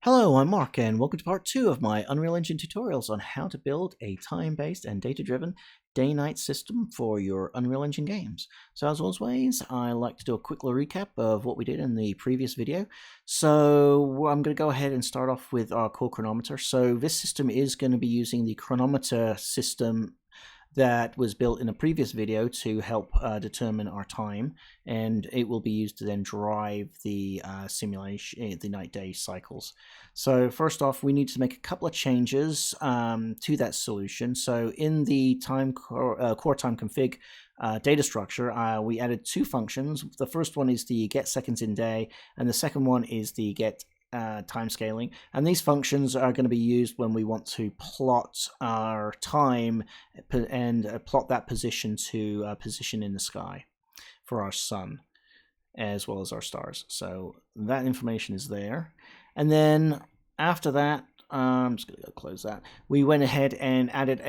Hello, I'm Mark, and welcome to part 2 of my Unreal Engine tutorials on how to build a time-based and data-driven day-night system for your Unreal Engine games. So as always, I like to do a quick little recap of what we did in the previous video. So I'm going to go ahead and start off with our core chronometer. So this system is going to be using the chronometer system that was built in a previous video to help determine our time, and it will be used to then drive the simulation, the night-day cycles. So first off, we need to make a couple of changes to that solution. So in the core time config data structure, we added two functions. The first one is the get seconds in day, and the second one is the get time scaling, and these functions are going to be used when we want to plot our time and plot that position to position in the sky for our sun as well as our stars. So that information is there, and then after that, I'm just going to go close that. We went ahead and added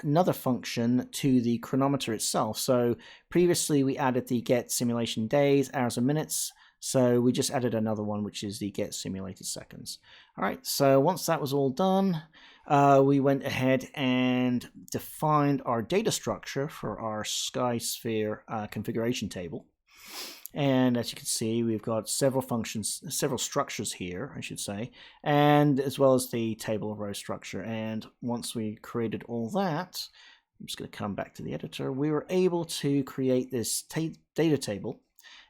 another function to the chronometer itself. So previously we added the get simulation days, hours, and minutes. So we just added another one, which is the get simulated seconds. All right, so once that was all done, we went ahead and defined our data structure for our sky sphere configuration table. And as you can see, we've got several functions, several structures here, I should say, and as well as the table of row structure. And once we created all that, I'm just going to come back to the editor, we were able to create this data table.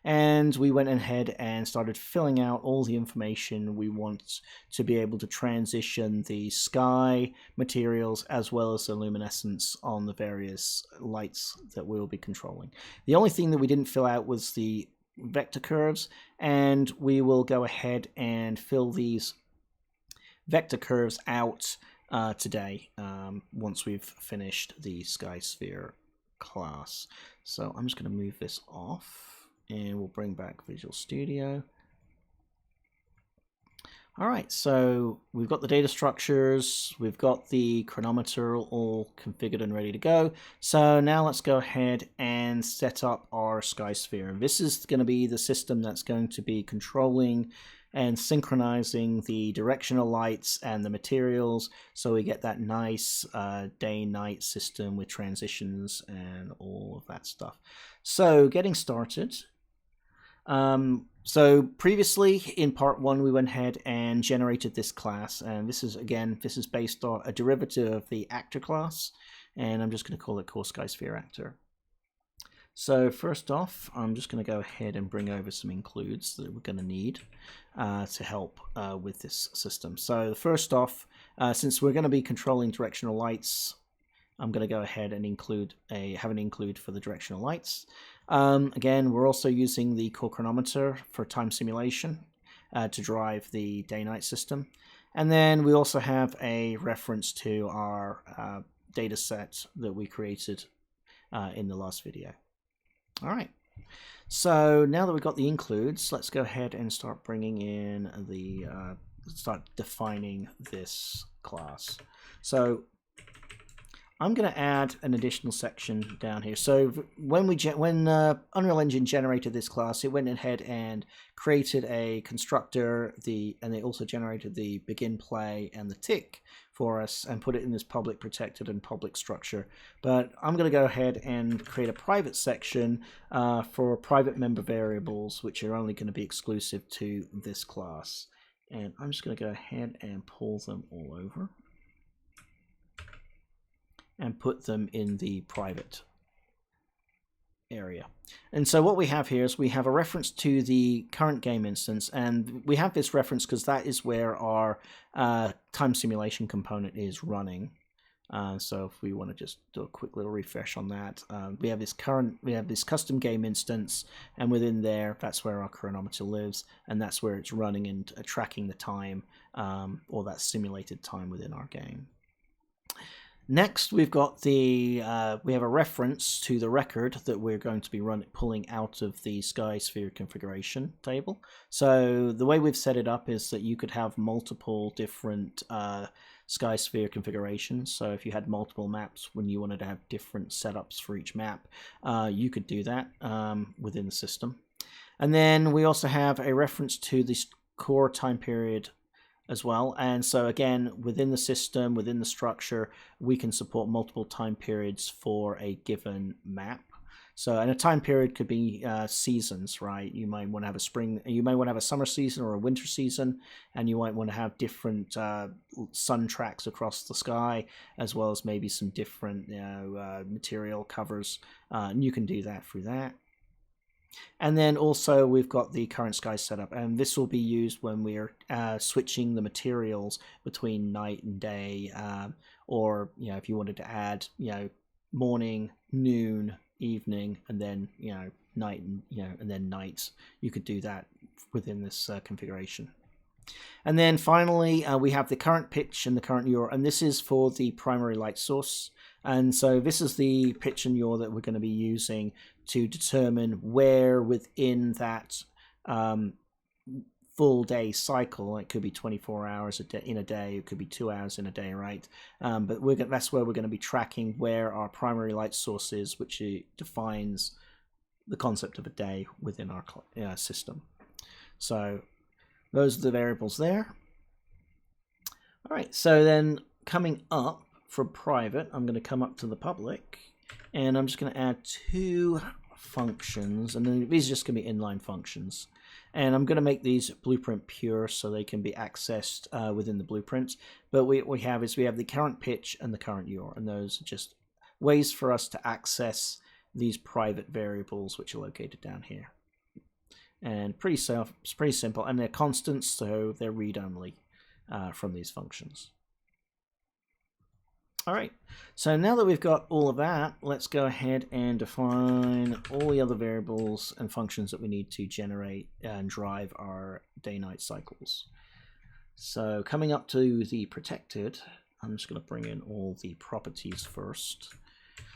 And we went ahead and started filling out all the information we want to be able to transition the sky materials as well as the luminescence on the various lights that we'll be controlling. The only thing that we didn't fill out was the vector curves, and we will go ahead and fill these vector curves out today once we've finished the sky sphere class. So I'm just going to move this off, and we'll bring back Visual Studio. All right, so we've got the data structures, we've got the chronometer all configured and ready to go. So now let's go ahead and set up our sky sphere. This is going to be the system that's going to be controlling and synchronizing the directional lights and the materials, so we get that nice day-night system with transitions and all of that stuff. So getting started. So previously in part 1 we went ahead and generated this class, and this is based on a derivative of the actor class, and I'm just going to call it core sky sphere actor. So first off, I'm just going to go ahead and bring over some includes that we're going to need to help with this system. So first off, since we're going to be controlling directional lights, I'm going to go ahead and have an include for the directional lights. Again, we're also using the core chronometer for time simulation to drive the day-night system. And then we also have a reference to our data set that we created in the last video. All right. So now that we've got the includes, let's go ahead and start bringing in start defining this class. So I'm going to add an additional section down here. So when Unreal Engine generated this class, it went ahead and created a constructor, and it also generated the begin play and the tick for us and put it in this public protected and public structure. But I'm going to go ahead and create a private section for private member variables, which are only going to be exclusive to this class. And I'm just going to go ahead and pull them all over and put them in the private area. And so what we have here is we have a reference to the current game instance, and we have this reference because that is where our time simulation component is running. So if we want to just do a quick little refresh on that, we have this custom game instance, and within there, that's where our chronometer lives, and that's where it's running and tracking the time, or that simulated time within our game. Next, we've got we have a reference to the record that we're going to be pulling out of the sky sphere configuration table. So the way we've set it up is that you could have multiple different sky sphere configurations. So if you had multiple maps when you wanted to have different setups for each map, you could do that within the system. And then we also have a reference to this core time period as well. And so again, within the system, within the structure, we can support multiple time periods for a given map. So, and a time period could be seasons, right? You might want to have a spring, you might want to have a summer season or a winter season, and you might want to have different sun tracks across the sky, as well as maybe some different material covers. And you can do that through that. And then also we've got the current sky setup, and this will be used when we're switching the materials between night and day, or if you wanted to add morning, noon, evening, and then night and then night, you could do that within this configuration. And then finally we have the current pitch and the current yaw, and this is for the primary light source. And so this is the pitch and yaw that we're going to be using to determine where within that full day cycle, it could be 24 hours in a day, it could be 2 hours in a day, right? But that's where we're going to be tracking where our primary light source is, which defines the concept of a day within our system. So those are the variables there. All right, so then coming up from private, I'm going to come up to the public, and I'm just going to add 2 functions, and then these are just going to be inline functions. And I'm going to make these blueprint pure so they can be accessed within the blueprint. But what we have the current pitch and the current yaw, and those are just ways for us to access these private variables which are located down here. And it's pretty simple, and they're constants, so they're read-only from these functions. All right, so now that we've got all of that, let's go ahead and define all the other variables and functions that we need to generate and drive our day-night cycles. So coming up to the protected, I'm just going to bring in all the properties first.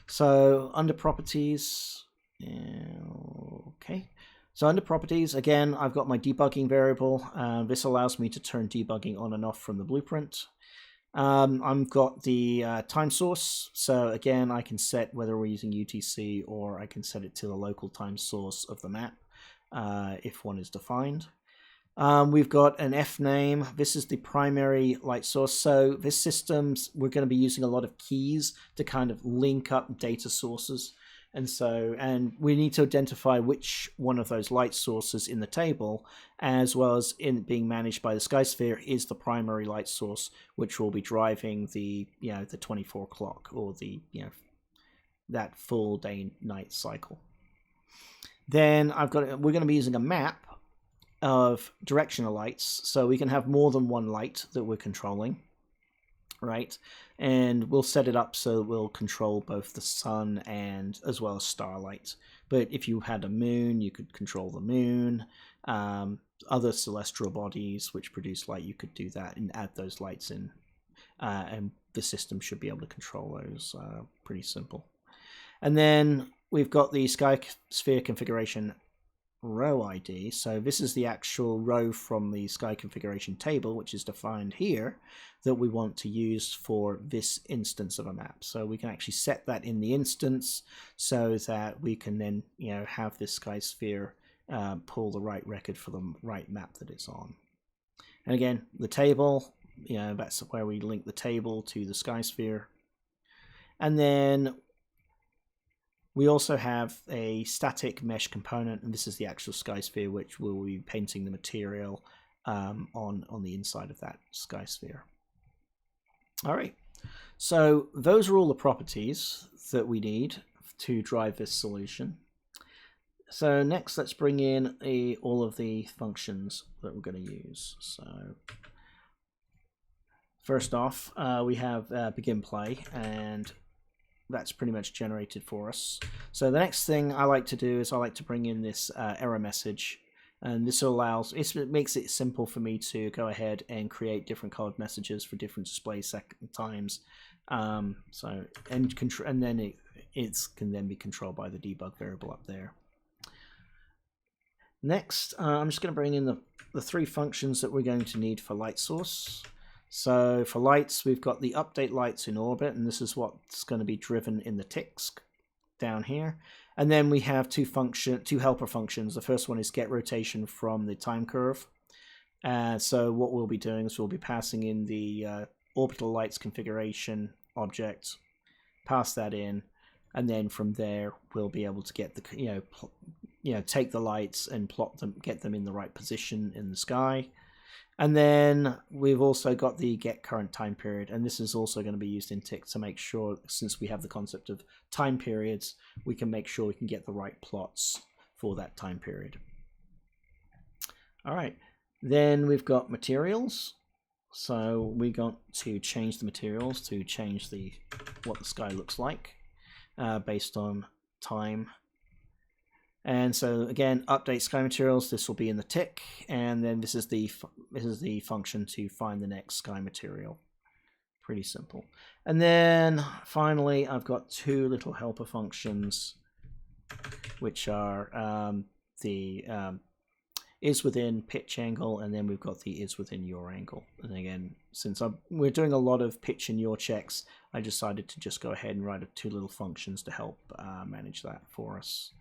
So under properties, okay. So under properties, again, I've got my debugging variable. This allows me to turn debugging on and off from the blueprint. I've got the time source, so again I can set whether we're using UTC or I can set it to the local time source of the map if one is defined. We've got an F name. This is the primary light source, so this system's we're going to be using a lot of keys to kind of link up data sources. And we need to identify which one of those light sources in the table, as well as in being managed by the sky sphere, is the primary light source, which will be driving the the 24 clock or the that full day night cycle. Then we're going to be using a map of directional lights, so we can have more than one light that we're controlling, right? And we'll set it up so we'll control both the sun and as well as starlight. But if you had a moon, you could control the moon. Other celestial bodies which produce light, you could do that and add those lights in. And the system should be able to control those. Pretty simple. And then we've got the sky sphere configuration row ID. So this is the actual row from the sky configuration table, which is defined here, that we want to use for this instance of a map. So we can actually set that in the instance so that we can then have this sky sphere pull the right record for the right map that it's on. And again, the table, that's where we link the table to the sky sphere. And then we also have a static mesh component, and this is the actual sky sphere, which will be painting the material on the inside of that sky sphere. All right, so those are all the properties that we need to drive this solution. So next, let's bring in all of the functions that we're going to use. So first off, we have begin play, and that's pretty much generated for us. So the next thing I like to do is I like to bring in this error message, and this it makes it simple for me to go ahead and create different colored messages for different display times. And then it can then be controlled by the debug variable up there. Next, I'm just going to bring in the 3 functions that we're going to need for light source. So for lights, we've got the update lights in orbit, and this is what's going to be driven in the ticks down here. And then we have two helper functions. The first one is get rotation from the time curve, So what we'll be doing is we'll be passing in the orbital lights configuration object, pass that in, and then from there we'll be able to get the take the lights and plot them, get them in the right position in the sky. And then we've also got the get current time period, and this is also going to be used in TIC to make sure, since we have the concept of time periods, we can make sure we can get the right plots for that time period. All right, then we've got materials. So we got to change the materials to change what the sky looks like based on time. And so again, update sky materials. This will be in the tick, and then this is the function to find the next sky material. Pretty simple. And then finally, I've got two little helper functions, which are the is within pitch angle, and then we've got the is within yaw angle. And again, since we're doing a lot of pitch and yaw checks, I decided to just go ahead and write two little functions to help manage that for us.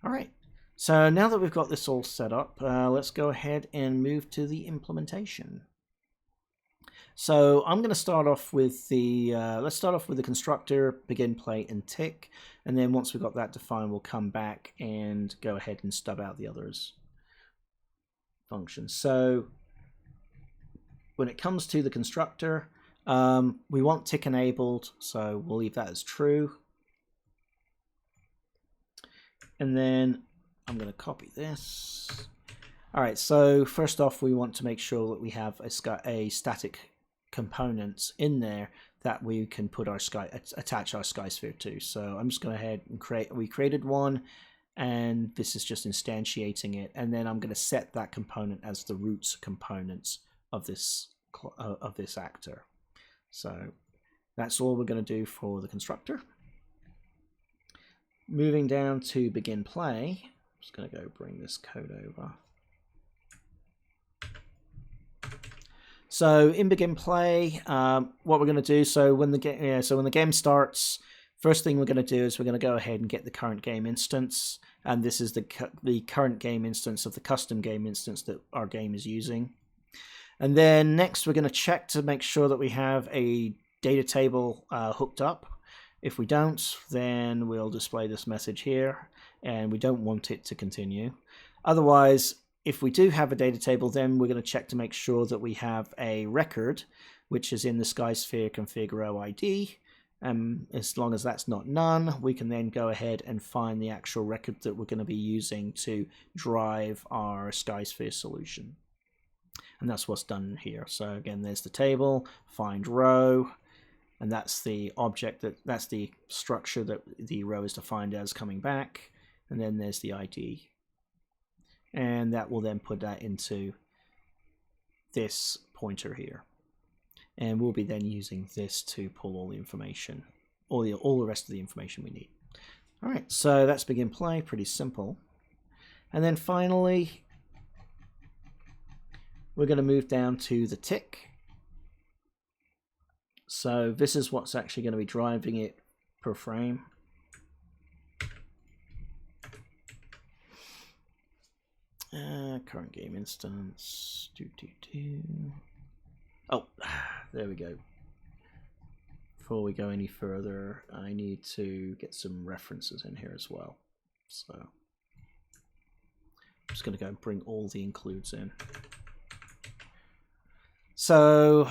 All right, so now that we've got this all set up, let's go ahead and move to the implementation. So I'm going to start off with let's start off with the constructor, begin, play, and tick, and then once we've got that defined, we'll come back and go ahead and stub out the others functions. So when it comes to the constructor, we want tick enabled, so we'll leave that as true. And then I'm going to copy this. All right, so first off, we want to make sure that we have a static component in there that we can put our attach our sky sphere to. So I'm just going ahead and we created one, and this is just instantiating it. And then I'm going to set that component as the root component of this actor. So that's all we're going to do for the constructor. Moving down to begin play, I'm just going to go bring this code over. So in begin play, what we're going to do, so when the game starts, first thing we're going to do is we're going to go ahead and get the current game instance, and this is the current game instance of the custom game instance that our game is using. And then next we're going to check to make sure that we have a data table hooked up. If we don't, then we'll display this message here, and we don't want it to continue. Otherwise, if we do have a data table, then we're going to check to make sure that we have a record, which is in the SkySphere config row ID. As long as that's not none, we can then go ahead and find the actual record that we're going to be using to drive our SkySphere solution. And that's what's done here. So again, there's the table, find row. And that's the object, that's the structure that the row is defined as coming back. And then there's the ID. And that will then put that into this pointer here. And we'll be then using this to pull all the information, all the rest of the information we need. All right, so that's begin play, pretty simple. And then finally, we're going to move down to the tick. So this is what's actually going to be driving it per frame. Current game instance. Oh, there we go. Before we go any further, I need to get some references in here as well. So I'm just going to go and bring all the includes in. So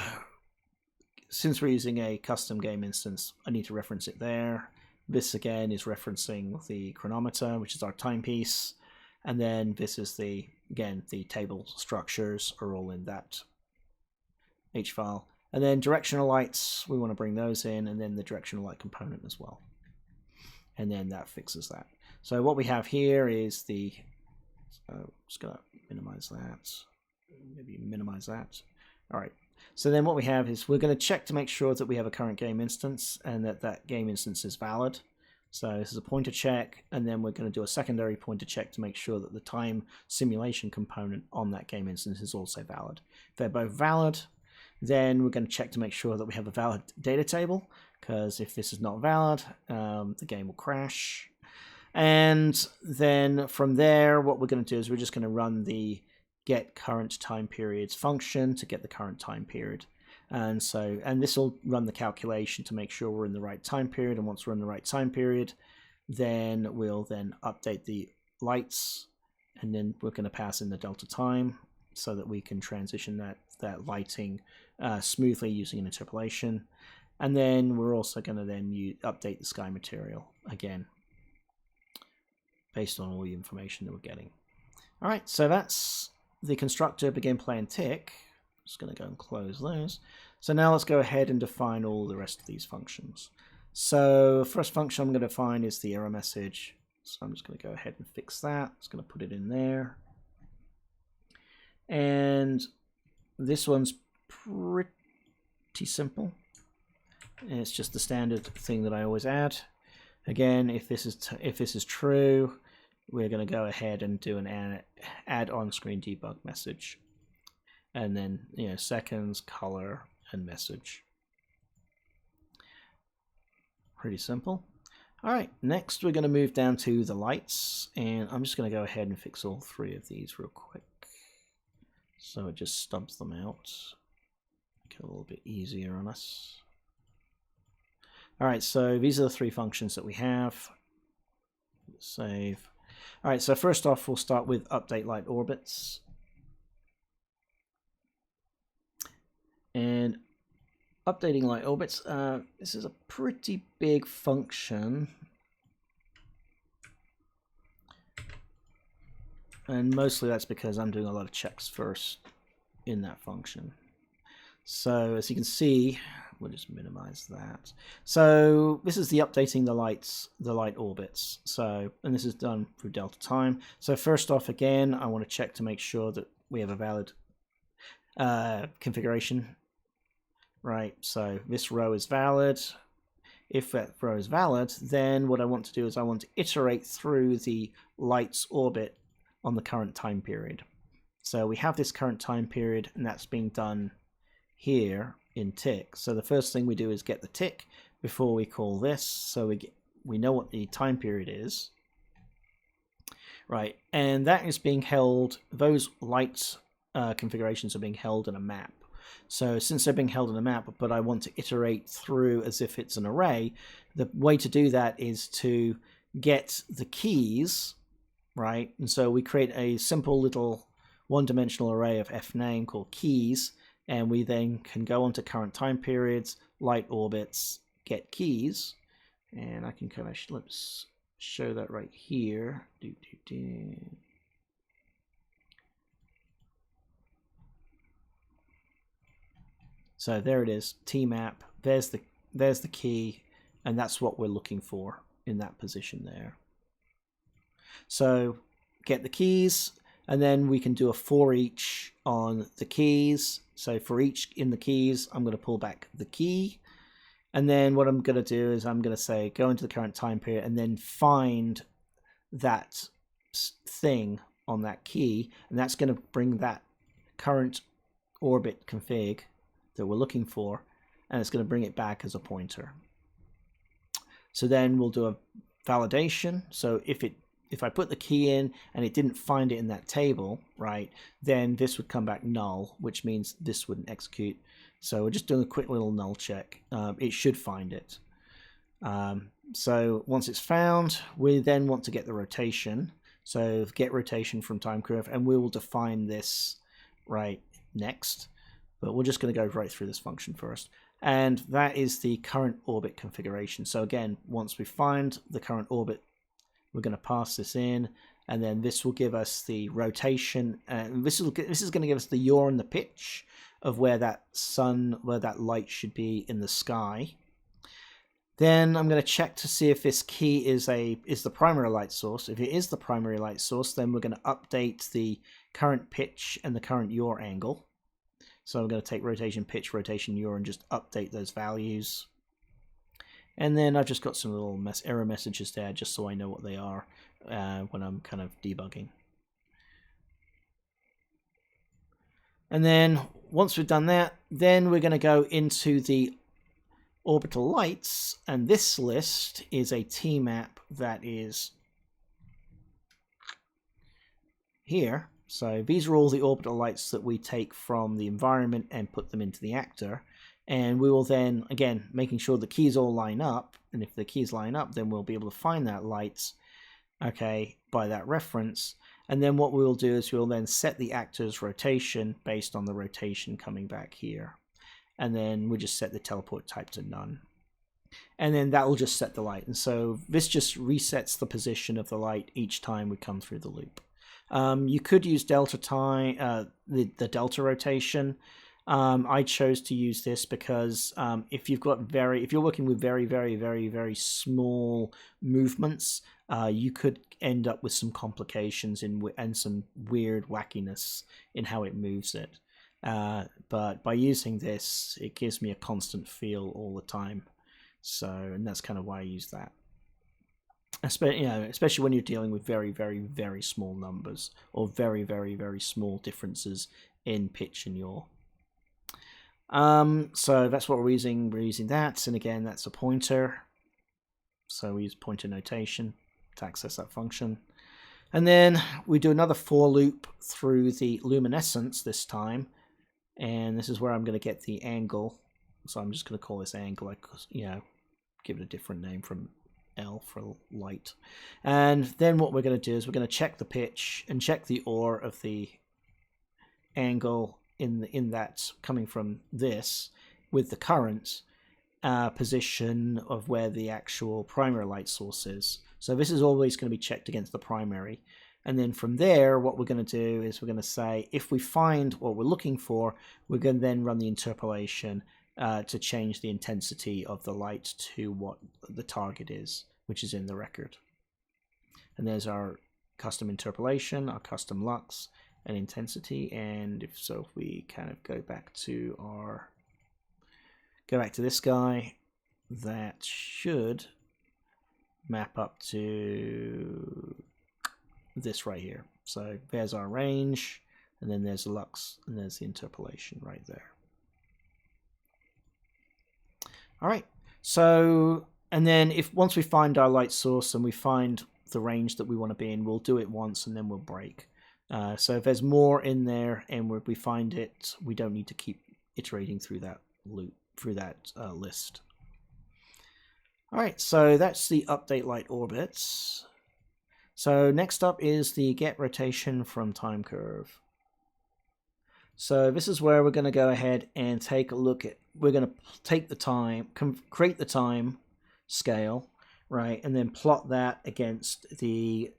since we're using a custom game instance, I need to reference it there. This again is referencing the chronometer, which is our timepiece. And then this is the table structures are all in that H file. And then directional lights, we want to bring those in, and then the directional light component as well. And then that fixes that. So what we have here is just going to minimize that. Maybe minimize that. All right. So then what we have is we're going to check to make sure that we have a current game instance and that game instance is valid. So this is a pointer check, and then we're going to do a secondary pointer check to make sure that the time simulation component on that game instance is also valid. If they're both valid, then we're going to check to make sure that we have a valid data table, because if this is not valid, the game will crash. And then from there, what we're going to do is we're just going to run the get current time periods function to get the current time period. And this will run the calculation to make sure we're in the right time period. And once we're in the right time period, then we'll then update the lights, and then we're going to pass in the delta time so that we can transition that lighting smoothly using an interpolation. And then we're also going to then update the sky material again based on all the information that we're getting. All right, so that's the constructor, begin, play, and tick. Just going to go and close those. So now let's go ahead and define all the rest of these functions. So first function I'm going to define is the error message. So I'm just going to go ahead and fix that. Just going to put it in there. And this one's pretty simple. And it's just the standard thing that I always add. Again, if this is true, we're going to go ahead and do an add on-screen debug message, and then seconds, color, and message. Pretty simple. All right, next we're going to move down to the lights, and I'm just going to go ahead and fix all three of these real quick, so it just stubs them out. Make it a little bit easier on us. All right, so these are the three functions that we have. Save. All right, so first off, we'll start with update light orbits. And updating light orbits, this is a pretty big function. And mostly that's because I'm doing a lot of checks first in that function. So as you can see, we'll just minimize that. So this is the updating the light orbits. So, and this is done through delta time. So first off, again, I want to check to make sure that we have a valid configuration. Right, so this row is valid. If that row is valid, then what I want to do is I want to iterate through the light's orbit on the current time period. So we have this current time period, and that's being done here in tick. So the first thing we do is get the tick before we call this, so we know what the time period is. Right, and that is being held, those light configurations are being held in a map. So since they're being held in a map, but I want to iterate through as if it's an array, the way to do that is to get the keys, right? And so we create a simple little one-dimensional array of fname called keys, and we then can go onto current time periods, light orbits, get keys, and I can kind of let's show that right here. So there it is, tmap. There's the key, and that's what we're looking for in that position there. So get the keys, and then we can do a for each on the keys. So for each in the keys, I'm going to pull back the key, and then what I'm going to do is I'm going to say go into the current time period and then find that thing on that key, and that's going to bring that current orbit config that we're looking for, and it's going to bring it back as a pointer. So then we'll do a validation. So if I put the key in and it didn't find it in that table, right, then this would come back null, which means this wouldn't execute. So we're just doing a quick little null check. It should find it. So once it's found, we then want to get the rotation. So get rotation from time curve, and we will define this right next. But we're just going to go right through this function first. And that is the current orbit configuration. So again, once we find the current orbit, we're going to pass this in, and then this will give us the rotation. And this is going to give us the yaw and the pitch of where that light should be in the sky. Then I'm going to check to see if this key is the primary light source. If it is the primary light source, then we're going to update the current pitch and the current yaw angle. So I'm going to take rotation, pitch, rotation, yaw, and just update those values. And then I've just got some little error messages there, just so I know what they are when I'm kind of debugging. And then once we've done that, then we're going to go into the orbital lights, and this list is a tmap that is here. So these are all the orbital lights that we take from the environment and put them into the actor. And we will then, again, making sure the keys all line up. And if the keys line up, then we'll be able to find that light, okay, by that reference. And then what we will do is we'll then set the actor's rotation based on the rotation coming back here. And then we just set the teleport type to none. And then that will just set the light. And so this just resets the position of the light each time we come through the loop. You could use delta time, the delta rotation. I chose to use this because if you're working with very small movements, you could end up with some complications and some weird wackiness in how it moves it. But by using this, it gives me a constant feel all the time. So, and that's kind of why I use that. Especially when you're dealing with very small numbers or very small differences in pitch and yaw. So that's what we're using. We're using that, and again, that's a pointer. So we use pointer notation to access that function. And then we do another for loop through the luminescence this time. And this is where I'm going to get the angle. So I'm just going to call this angle, give it a different name from L for light. And then what we're going to do is we're going to check the pitch and check the OR of the angle in that coming from this with the current position of where the actual primary light source is. So this is always going to be checked against the primary. And then from there, what we're going to do is we're going to say, if we find what we're looking for, we're going to then run the interpolation to change the intensity of the light to what the target is, which is in the record. And there's our custom interpolation, our custom lux, and intensity. And if we kind of go back to this guy, that should map up to this right here. So there's our range, and then there's the lux, and there's the interpolation right there. All right, so, and then once we find our light source and we find the range that we want to be in, we'll do it once and then we'll break. So if there's more in there and we find it, we don't need to keep iterating through that loop, through that list. All right, so that's the update light orbits. So next up is the get rotation from time curve. So this is where we're going to go ahead and take a look at, we're going to take the time, create the time scale, right, and then plot that against the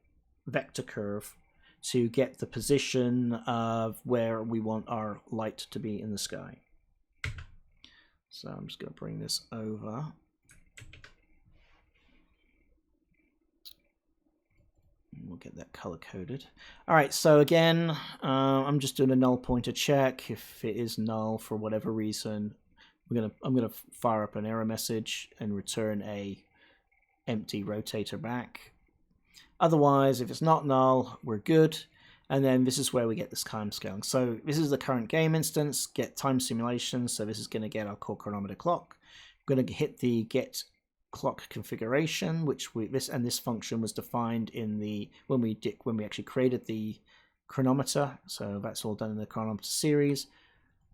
vector curve to get the position of where we want our light to be in the sky. So I'm just going to bring this over. We'll get that color coded. All right, so again, I'm just doing a null pointer check. If it is null for whatever reason, I'm gonna fire up an error message and return a empty rotator back. Otherwise, if it's not null, we're good. And then this is where we get this time scaling. So this is the current game instance, get time simulation. So this is going to get our core chronometer clock. We're going to hit the get clock configuration, which this function was defined in the when we actually created the chronometer. So that's all done in the chronometer series.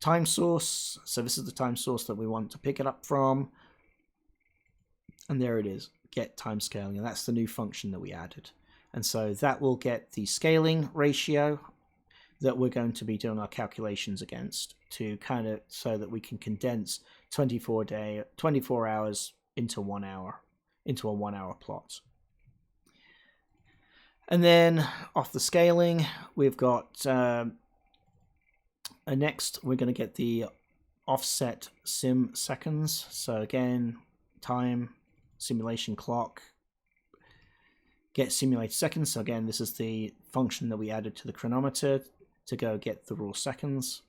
Time source. So this is the time source that we want to pick it up from. And there it is, get time scaling. And that's the new function that we added. And so that will get the scaling ratio that we're going to be doing our calculations against to kind of so that we can condense 24 hours into 1 hour, into a 1 hour plot. And then off the scaling, we've got next we're going to get the offset sim seconds. So again, time, simulation clock, get simulated seconds. So again, this is the function that we added to the chronometer to go get the raw seconds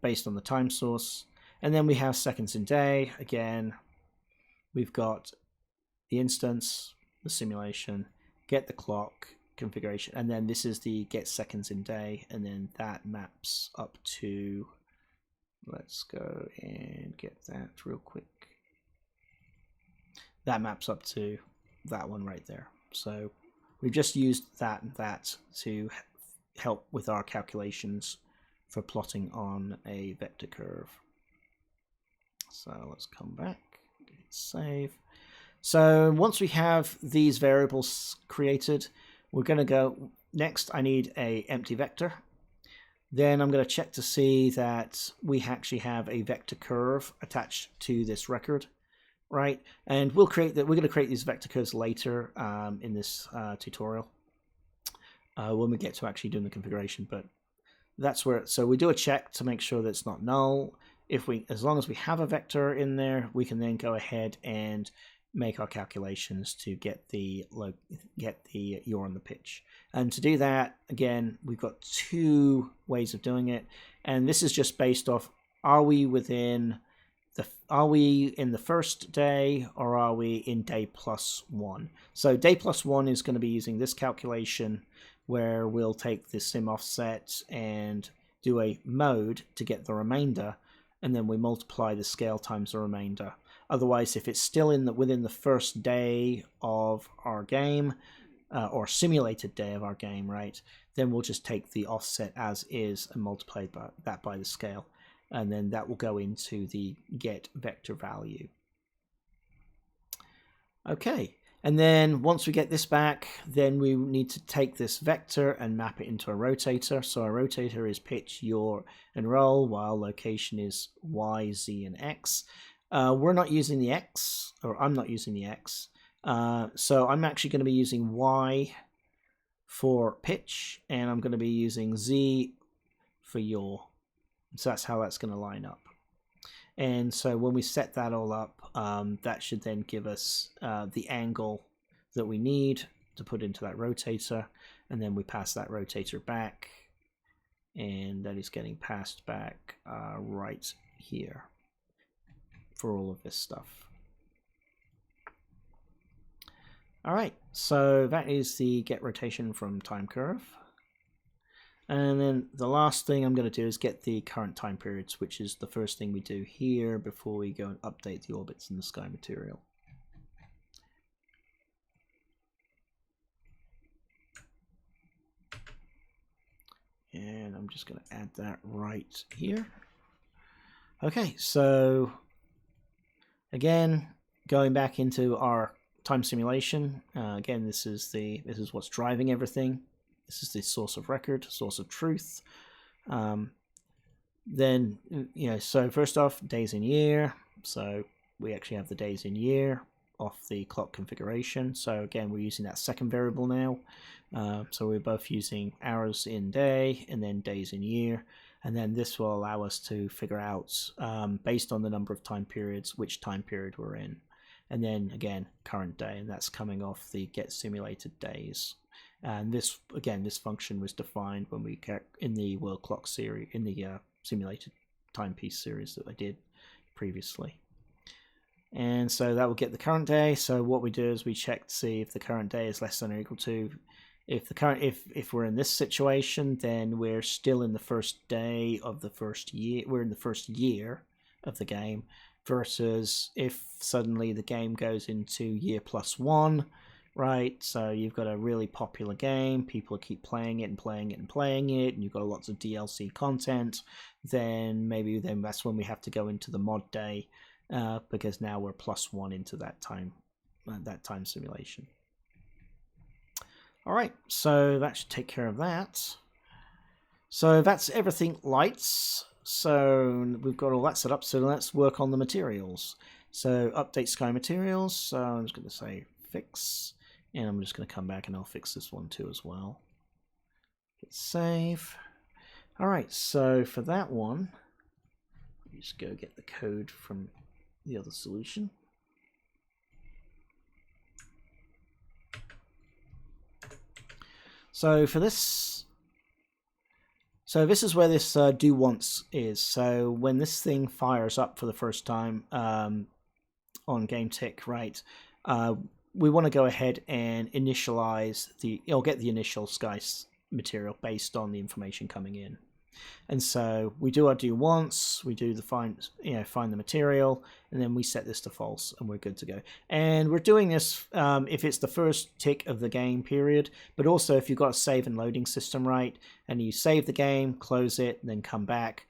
based on the time source. And then we have seconds in day. Again, we've got the instance, the simulation, get the clock configuration, and then this is the get seconds in day, and then that maps up to, let's go and get that real quick. That maps up to that one right there. So we've just used that and that to help with our calculations for plotting on a vector curve. So let's come back, save. So once we have these variables created, we're going to go, next I need a empty vector. Then I'm going to check to see that we actually have a vector curve attached to this record, right? And we'll create that. We're going to create these vector curves later in this tutorial when we get to actually doing the configuration. But that's where. So we do a check to make sure that it's not null. As long as we have a vector in there, we can then go ahead and make our calculations to get the yaw on the pitch. And to do that, again, we've got two ways of doing it, and this is just based off: are we in the first day, or are we in day +1? So day +1 is going to be using this calculation, where we'll take the sim offset and do a mode to get the remainder, and then we multiply the scale times the remainder. Otherwise, if it's still within the first day of our game, or simulated day of our game, right, then we'll just take the offset as is and multiply that by the scale. And then that will go into the get vector value. Okay, and then once we get this back, then we need to take this vector and map it into a rotator. So our rotator is pitch, yaw, and roll, while location is Y, Z, and X. We're not using the X, or I'm not using the X. So I'm actually going to be using Y for pitch, and I'm going to be using Z for yaw. So that's how that's going to line up. And so when we set that all up, that should then give us the angle that we need to put into that rotator, and then we pass that rotator back, and that is getting passed back right here for all of this stuff. All right, so that is the get rotation from time curve. And then the last thing I'm going to do is get the current time periods, which is the first thing we do here before we go and update the orbits in the sky material. And I'm just going to add that right here. Okay, so again, going back into our time simulation, again, this is what's driving everything. This is the source of record, source of truth. Then, so first off, days in year. So we actually have the days in year off the clock configuration. So again, we're using that second variable now. So we're both using hours in day and then days in year. And then this will allow us to figure out, based on the number of time periods, which time period we're in. And then again, current day, and that's coming off the get simulated days. And this function was defined when we in the world clock series, in the simulated timepiece series that I did previously. And so that will get the current day. So what we do is we check to see if the current day is less than or equal to. If we're in this situation, then we're still in the first day of the first year. We're in the first year of the game. Versus if suddenly the game goes into year +1. Right, so you've got a really popular game, people keep playing it and playing it and playing it, and you've got lots of DLC content, then that's when we have to go into the mod day, because now we're +1 into that time simulation. All right, so that should take care of that. So that's everything lights. So we've got all that set up, so let's work on the materials. So update sky materials, so I'm just going to say fix. And I'm just going to come back and I'll fix this one too as well. Hit save. All right, so for that one, let me just go get the code from the other solution. So for this, this is where this do once is. So when this thing fires up for the first time on GameTick, right? We want to go ahead and initialize get the initial sky material based on the information coming in. And so we do our do once, we do the find the material, and then we set this to false, and we're good to go. And we're doing this if it's the first tick of the game period, but also if you've got a save and loading system right, and you save the game, close it, and then come back.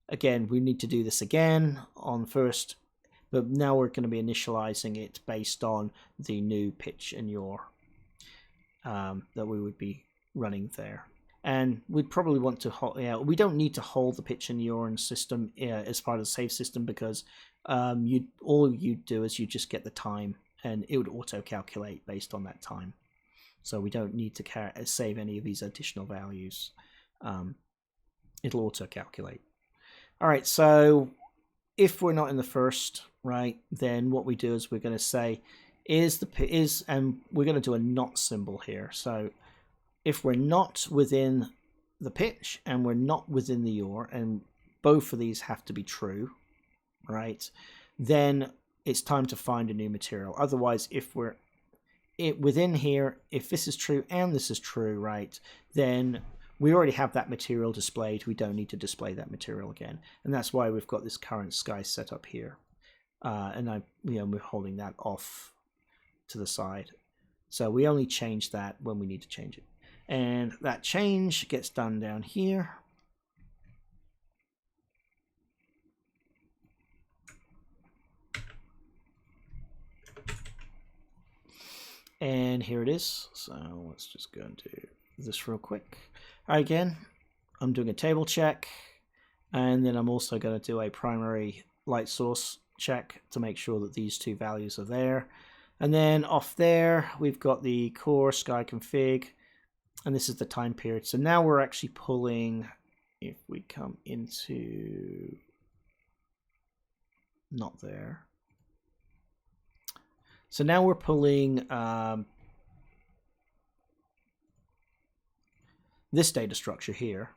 Again, we need to do this again on first, but now we're going to be initializing it based on the new pitch and yaw that we would be running there. And we'd probably want to hold, we don't need to hold the pitch and yaw system as part of the save system, because all you do is you just get the time and it would auto calculate based on that time. So we don't need to save any of these additional values. It'll auto calculate. All right, so if we're not in the first, right, then what we do is we're going to say and we're going to do a not symbol here. So if we're not within the pitch and we're not within the yaw, and both of these have to be true, right, then it's time to find a new material. Otherwise, if we're within here, if this is true and this is true, right, then we already have that material displayed. We don't need to display that material again. And that's why we've got this current sky set up here. And we're holding that off to the side. So we only change that when we need to change it. And that change gets done down here. And here it is. So let's just go and do this real quick. Again, I'm doing a table check, and then I'm also going to do a primary light source check to make sure that these two values are there. And then off there, we've got the core sky config, and this is the time period. So now we're actually pulling, if we come into, not there. So now we're pulling this data structure here,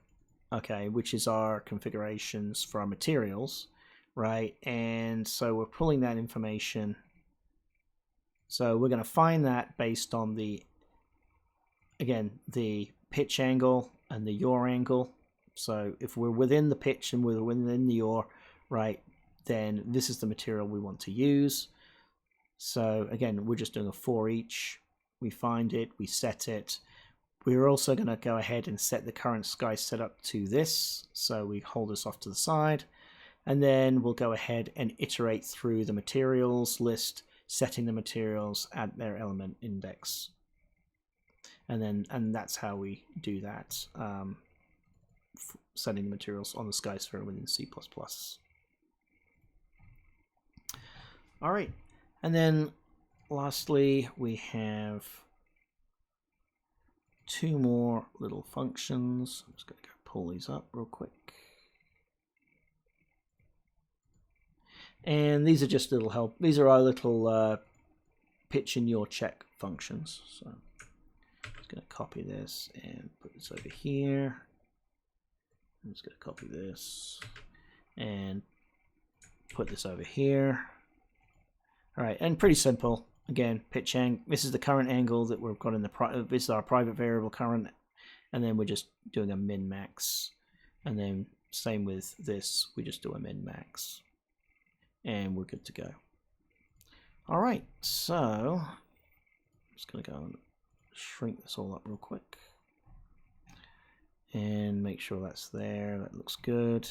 okay, which is our configurations for our materials, right? And so we're pulling that information. So we're going to find that based on the pitch angle and the yaw angle. So if we're within the pitch and we're within the yaw, right, then this is the material we want to use. So again, we're just doing a for each. We find it, we set it. We're also going to go ahead and set the current sky setup to this. So we hold this off to the side, and then we'll go ahead and iterate through the materials list, setting the materials at their element index. And that's how we do that, setting the materials on the sky sphere within C++. All right, and then lastly, we have two more little functions. I'm just going to go pull these up real quick. And these are just little help. These are our little pitch and yaw check functions. So I'm just going to copy this and put this over here. I'm just going to copy this and put this over here. All right, and pretty simple. Again, pitch angle. This is the current angle that we've got in the this is our private variable current, and then we're just doing a min max, and then same with this. We just do a min max, and we're good to go. All right, so I'm just gonna go and shrink this all up real quick, and make sure that's there. That looks good.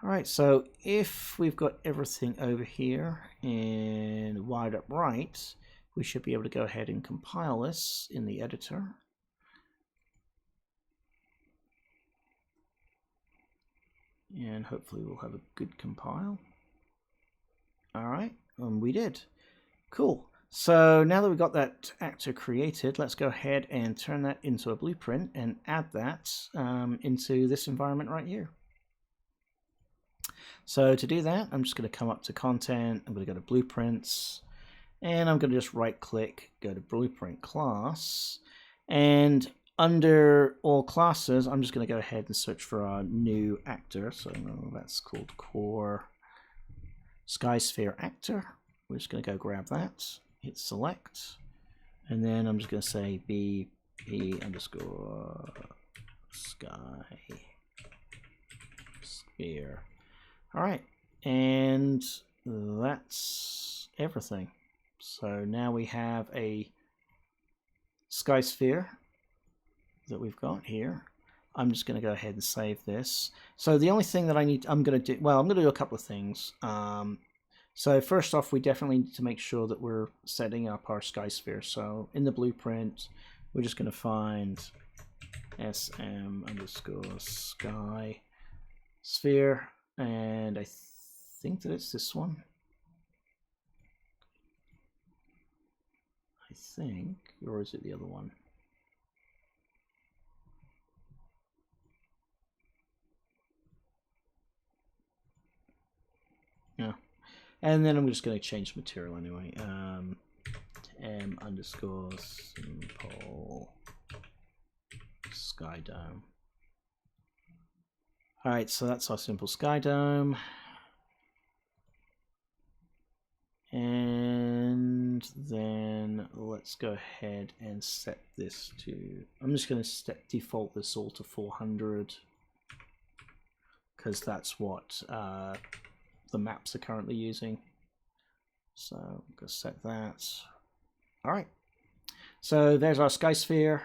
All right, so if we've got everything over here and wired up right, we should be able to go ahead and compile this in the editor. And hopefully we'll have a good compile. All right, and we did. Cool. So now that we've got that actor created, let's go ahead and turn that into a blueprint and add that into this environment right here. So to do that, I'm just going to come up to content, I'm going to go to blueprints, and I'm going to just right click, go to blueprint class, and under all classes, I'm just going to go ahead and search for our new actor. So that's called core sky sphere actor. We're just going to go grab that, hit select, and then I'm just going to say BP underscore sky sphere. All right, and that's everything. So now we have a sky sphere that we've got here. I'm just going to go ahead and save this. So the only thing that I'm going to do a couple of things. So first off, we definitely need to make sure that we're setting up our sky sphere. So in the blueprint, we're just going to find sm_sky sphere, and I think that it's this one. I think, or is it the other one? Yeah. And then I'm just going to change the material anyway. m_simple sky dome. All right, so that's our simple sky dome. And then let's go ahead and set this to, I'm just going to default this all to 400 because that's what the maps are currently using. So I'm going to set that. All right. So there's our sky sphere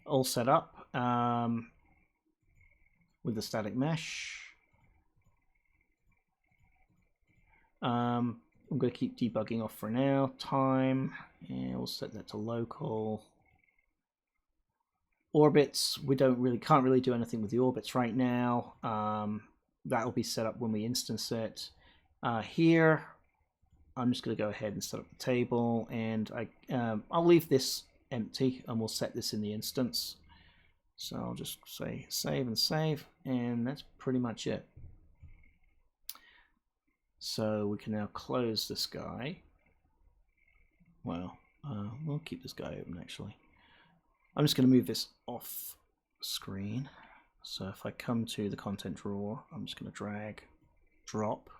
all set up with the static mesh. I'm going to keep debugging off for now. Time, and we'll set that to local. Orbits, we can't really do anything with the orbits right now. That'll be set up when we instance it. Here, I'm just going to go ahead and set up the table, and I'll leave this empty, and we'll set this in the instance. So I'll just say save and save, and that's pretty much it. So we can now close this guy. Well, we'll keep this guy open actually. I'm just going to move this off screen. So if I come to the content drawer, I'm just going to drag, drop,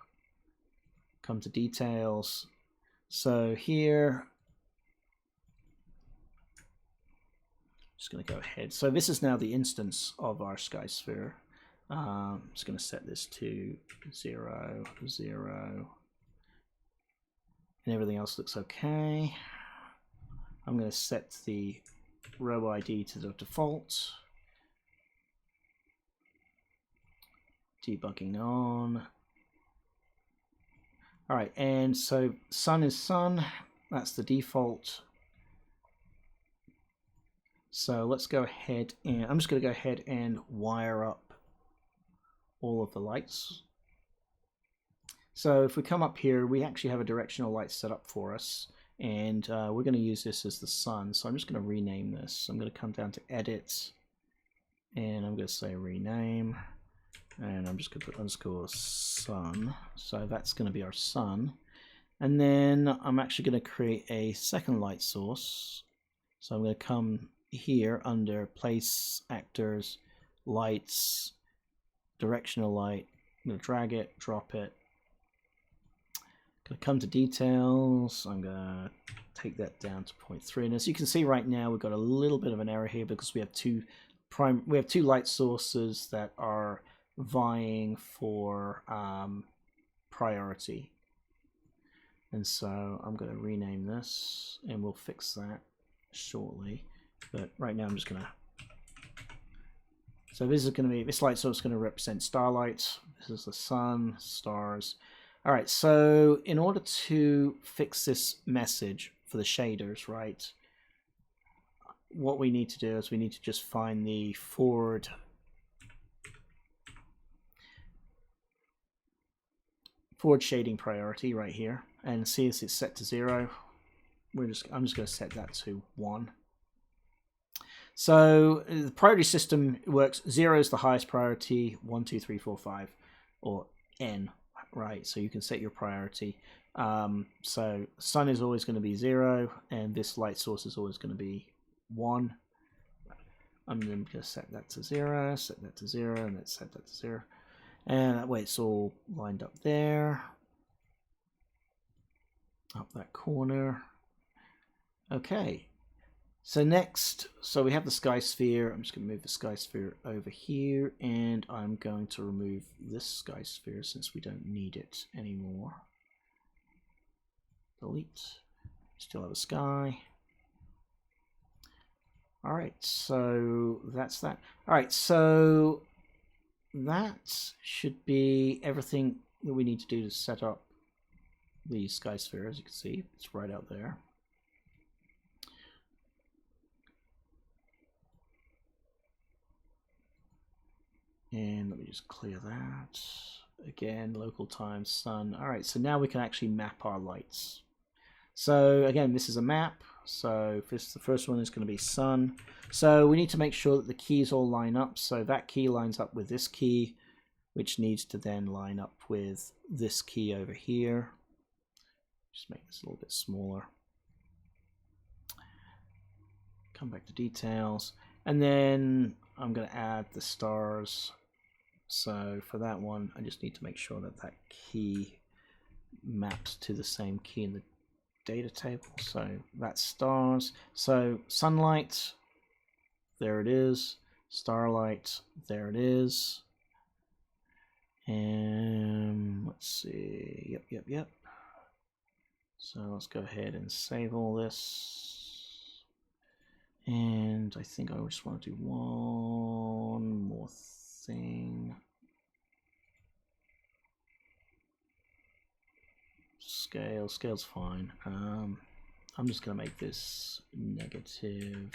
come to details. So here, just going to go ahead. So this is now the instance of our sky sphere. I'm just going to set this to 0, 0, and everything else looks okay. I'm going to set the row ID to the default. Debugging on. All right, and so sun is sun. That's the default. So let's go ahead and I'm just going to go ahead and wire up all of the lights. So if we come up here, we actually have a directional light set up for us, and we're going to use this as the sun. So I'm just going to rename this. I'm going to come down to edit, and I'm going to say rename, and I'm just going to put underscore sun. So that's going to be our sun. And then I'm actually going to create a second light source. So I'm going to come here under place, actors, lights, directional light. I'm going to drag it, drop it. Going to come to details. I'm going to take that down to 0.3. And as you can see right now, we've got a little bit of an error here because we have two light sources that are vying for priority. And so I'm going to rename this, and we'll fix that shortly. But right now I'm just going to. So this is going to be, this light source is going to represent starlight. This is the sun, stars. All right, so in order to fix this message for the shaders, right, what we need to do is we need to just find the forward shading priority right here, and see as it's set to 0. I'm just going to set that to 1. So the priority system works. 0 is the highest priority, 1, 2, 3, 4, 5, or n, right? So you can set your priority. So sun is always going to be 0, and this light source is always going to be 1. I'm then going to set that to 0, set that to 0, and let's set that to 0. And that way it's all lined up there. Up that corner. Okay. So next, so we have the sky sphere. I'm just going to move the sky sphere over here, and I'm going to remove this sky sphere since we don't need it anymore. Delete. Still have a sky. All right, so that's that. All right, so that should be everything that we need to do to set up the sky sphere. As you can see, it's right out there. And let me just clear that. Again, local time, sun. All right, so now we can actually map our lights. So again, this is a map. So the first one is going to be sun. So we need to make sure that the keys all line up. So that key lines up with this key, which needs to then line up with this key over here. Just make this a little bit smaller. Come back to details. And then I'm going to add the stars. So for that one, I just need to make sure that that key maps to the same key in the data table. So that's stars. So sunlight, there it is. Starlight, there it is. And let's see. Yep. So let's go ahead and save all this. And I think I just want to do one more thing. Scale's fine. I'm just going to make this negative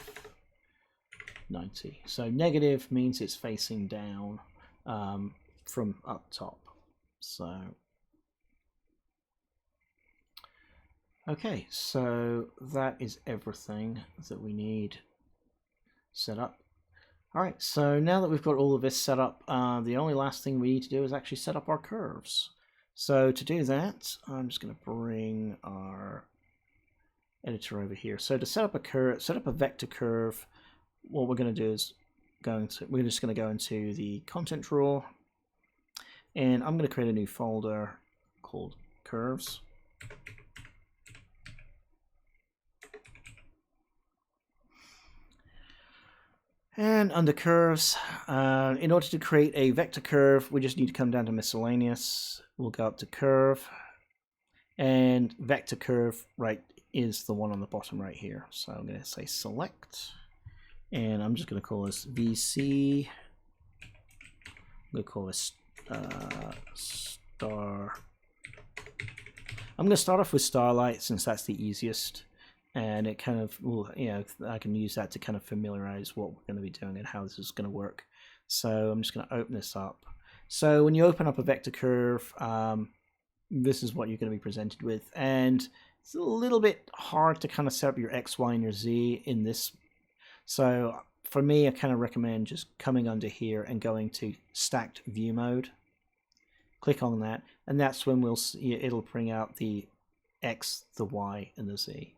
90. So negative means it's facing down from up top. So okay, so that is everything that we need set up. All right, so now that we've got all of this set up, the only last thing we need to do is actually set up our curves. So to do that, I'm just going to bring our editor over here. So to set up a curve, set up a vector curve, what we're going to do is we're just going to go into the content drawer, and I'm going to create a new folder called curves. And under curves, in order to create a vector curve, we just need to come down to miscellaneous. We'll go up to curve, and vector curve is the one on the bottom right here. So I'm going to say select, and I'm just going to call this VC. I'm going to call this star. I'm going to start off with starlight since that's the easiest. And it kind of will, I can use that to kind of familiarize what we're going to be doing and how this is going to work. So I'm just going to open this up. So when you open up a vector curve, this is what you're going to be presented with. And it's a little bit hard to kind of set up your X, Y, and your Z in this. So for me, I kind of recommend just coming under here and going to stacked view mode. Click on that, and that's when we'll see it'll bring out the X, the Y, and the Z.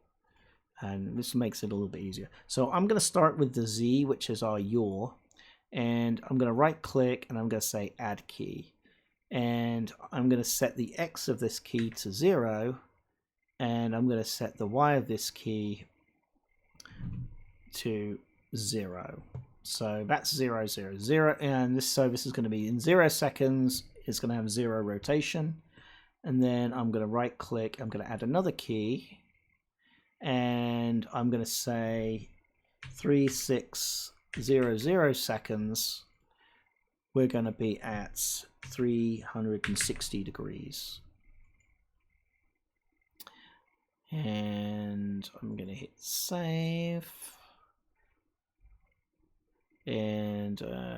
And this makes it a little bit easier. So I'm going to start with the Z, which is our yaw, and I'm going to right click and I'm going to say add key, and I'm going to set the X of this key to 0, and I'm going to set the Y of this key to 0. So that's 0, 0, 0, and this is going to be in 0 seconds. It's going to have 0 rotation, and then I'm going to right click. I'm going to add another key, and I'm going to say 3600 seconds. We're going to be at 360 degrees. And I'm going to hit save. And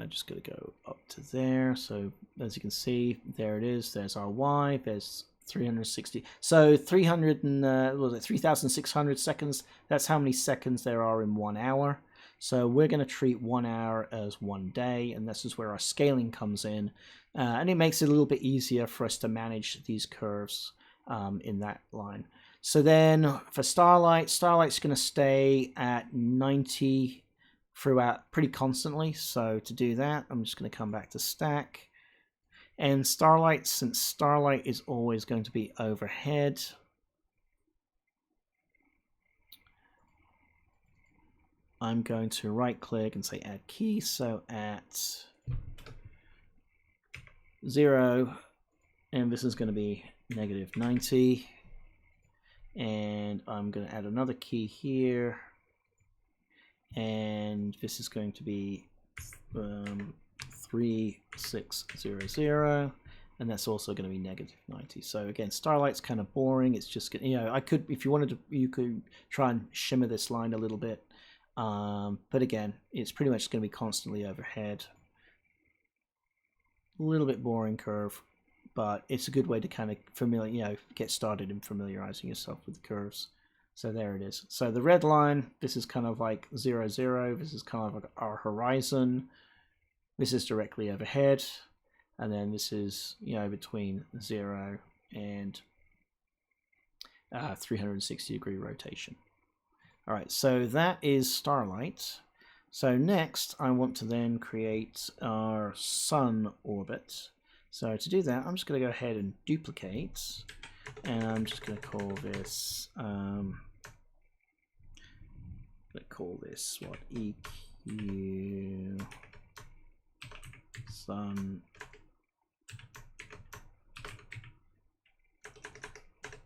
just going to go up to there. So as you can see, there it is. There's our Y. There's 360. So 3,600 seconds. That's how many seconds there are in 1 hour. So we're going to treat 1 hour as 1 day, and this is where our scaling comes in. And it makes it a little bit easier for us to manage these curves in that line. So then for starlight's going to stay at 90 throughout pretty constantly. So to do that, I'm just going to come back to stack. And starlight, since starlight is always going to be overhead, I'm going to right click and say add key. So at 0, and this is going to be -90. And I'm going to add another key here. And this is going to be 3600. And that's also going to be -90. So again, Starlight's kind of boring. It's just, you know, I could, if you wanted to, you could try and shimmer this line a little bit. But again, it's pretty much going to be constantly overhead. A little bit boring curve, but it's a good way to kind of get started in familiarizing yourself with the curves. So there it is. So the red line, this is kind of like 0, 0. This is kind of like our horizon. This is directly overhead. And then this is, you know, between 0 and 360-degree rotation. All right, so that is Starlight. So next, I want to then create our sun orbit. So to do that, I'm just going to go ahead and duplicate, and I'm just going to call this what, EQ sun.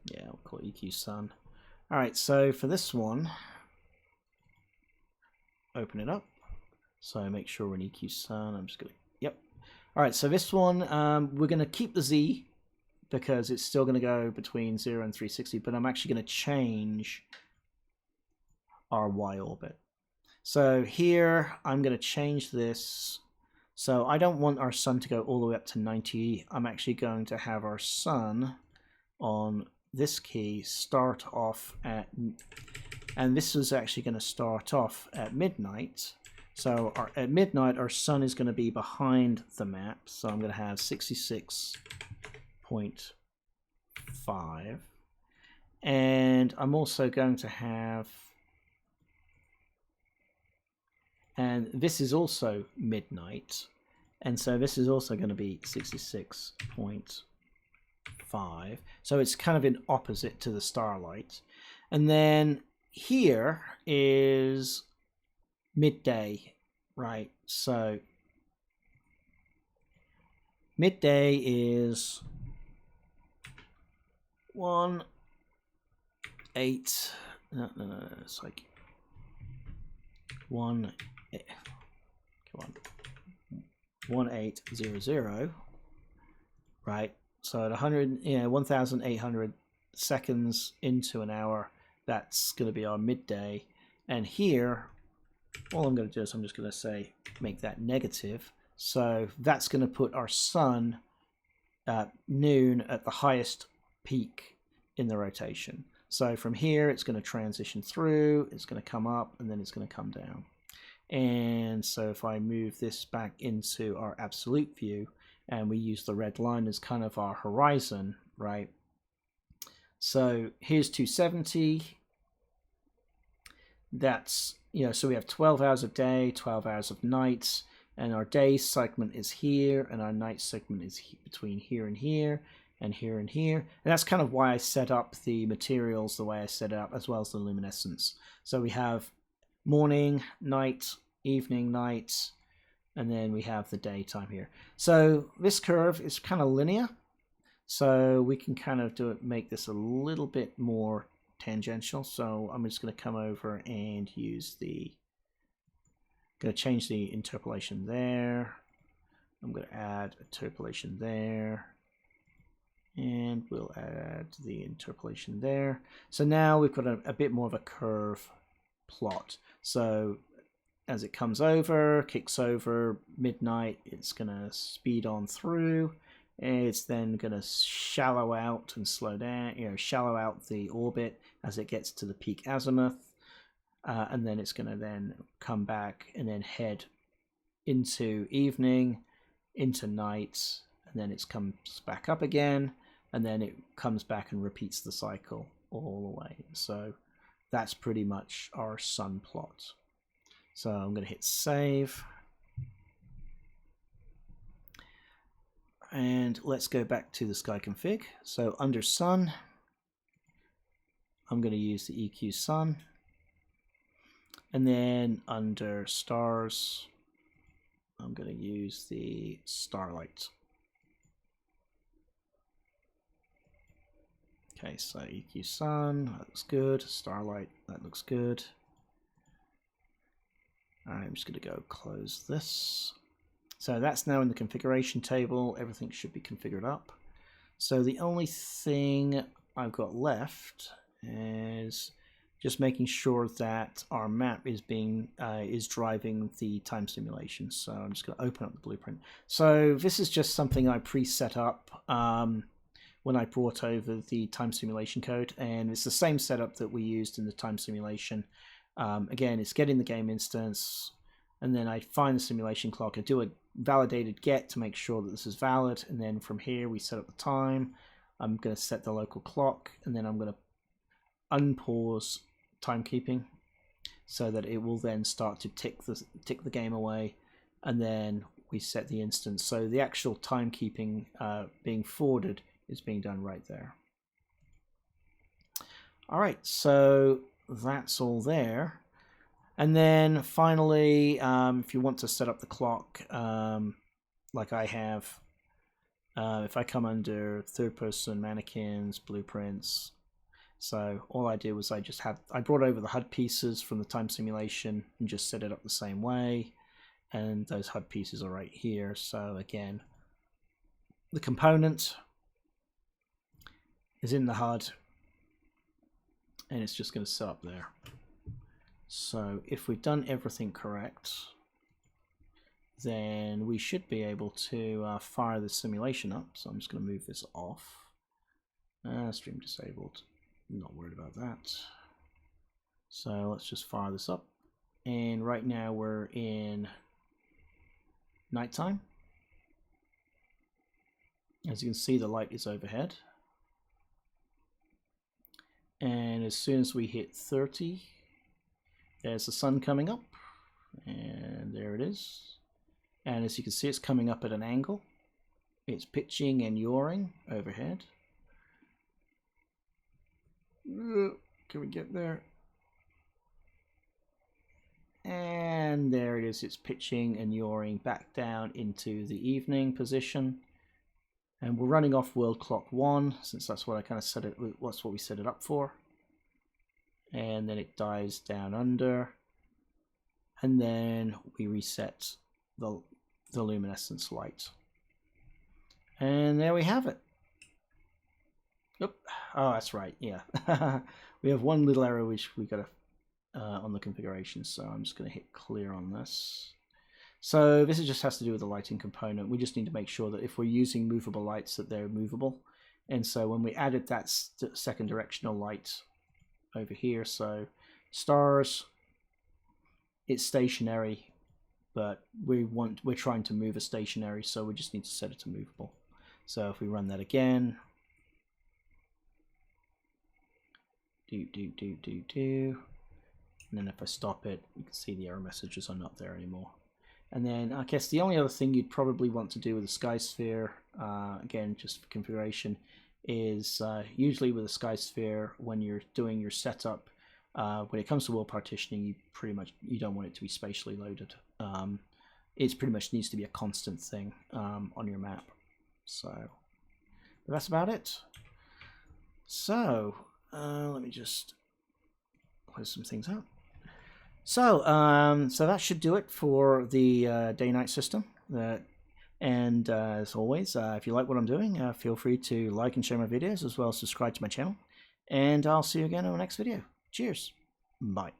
Yeah, we'll call it EQ sun. All right, so for this one, open it up. So make sure we're in EQ sun. I'm just going to, yep. All right, so this one, we're going to keep the Z because it's still going to go between 0 and 360, but I'm actually going to change our Y orbit. So here, I'm going to change this. So I don't want our sun to go all the way up to 90. I'm actually going to have our sun on this key start off at, and this is actually going to start off at midnight. So at midnight, our sun is going to be behind the map. So I'm going to have 66.5. And I'm also going to have, and this is also midnight. And so this is also going to be 66.5. So it's kind of in opposite to the starlight. And then here is midday, right? So midday is 1, 8. No, it's like 1, 8, come on, 1800, right? So at 1,800 seconds into an hour, that's going to be our midday. And here, all I'm going to do is I'm just going to say, make that negative. So that's going to put our sun at noon at the highest peak in the rotation. So from here, it's going to transition through, it's going to come up, and then it's going to come down. And so if I move this back into our absolute view, and we use the red line as kind of our horizon, right? So here's 270. That's, so we have 12 hours of day, 12 hours of night, and our day segment is here, and our night segment is between here and here, and here and here. And that's kind of why I set up the materials the way I set it up, as well as the luminescence. So we have morning, night, evening, night, and then we have the daytime here. So this curve is kind of linear, so we can kind of make this a little bit more tangential. So I'm just going to come over and use going to change the interpolation there. I'm going to add interpolation there, and we'll add the interpolation there. So now we've got a bit more of a curve plot. So as it comes over, kicks over midnight, it's going to speed on through. It's then going to shallow out and slow down, shallow out the orbit as it gets to the peak azimuth. And then it's going to then come back and then head into evening, into night, and then it comes back up again, and then it comes back and repeats the cycle all the way. So that's pretty much our sun plot. So I'm going to hit save. And let's go back to the sky config. So under sun, I'm going to use the EQ sun. And then under stars, I'm going to use the starlight. Okay, so EQ sun, that looks good. Starlight, that looks good. I'm just going to go close this. So that's now in the configuration table. Everything should be configured up. So the only thing I've got left is just making sure that our map is driving the time simulation. So I'm just going to open up the blueprint. So this is just something I pre-set up when I brought over the time simulation code, and it's the same setup that we used in the time simulation. Again, it's getting the game instance, and then I find the simulation clock. I do a validated get to make sure that this is valid, and then from here we set up the time. I'm going to set the local clock, and then I'm going to unpause timekeeping so that it will then start to tick the game away, and then we set the instance. So the actual timekeeping being forwarded is being done right there. All right, so that's all there. And then finally, if you want to set up the clock like I have, if I come under third person, mannequins, blueprints, so all I did was I brought over the HUD pieces from the time simulation and just set it up the same way, and those HUD pieces are right here. So again, the component is in the HUD, and it's just going to set up there. So if we've done everything correct, then we should be able to fire the simulation up. So I'm just going to move this off. Stream disabled. Not worried about that. So let's just fire this up. And right now we're in nighttime. As you can see, the light is overhead. And as soon as we hit 30, there's the sun coming up, and there it is. And as you can see, it's coming up at an angle. It's pitching and yawing overhead. Can we get there? And there it is. It's pitching and yawing back down into the evening position. And we're running off world clock 1, since that's what I kind of set it. That's what we set it up for. And then it dies down under, and then we reset the luminescence light. And there we have it. Oop. Oh, that's right. Yeah, we have one little error which we got on the configuration. So I'm just going to hit clear on this. So this just has to do with the lighting component. We just need to make sure that if we're using movable lights, that they're movable. And so when we added that second directional light over here, so stars, it's stationary, but we're trying to move a stationary, so we just need to set it to movable. So if we run that again, and then if I stop it, you can see the error messages are not there anymore. And then I guess the only other thing you'd probably want to do with the sky sphere, again just for configuration, is usually with a sky sphere, when you're doing your setup, when it comes to world partitioning, you don't want it to be spatially loaded. It pretty much needs to be a constant thing on your map. So that's about it. So let me just close some things out. So so that should do it for the day-night system. And as always, if you like what I'm doing, feel free to like and share my videos, as well as subscribe to my channel. And I'll see you again in the next video. Cheers. Bye.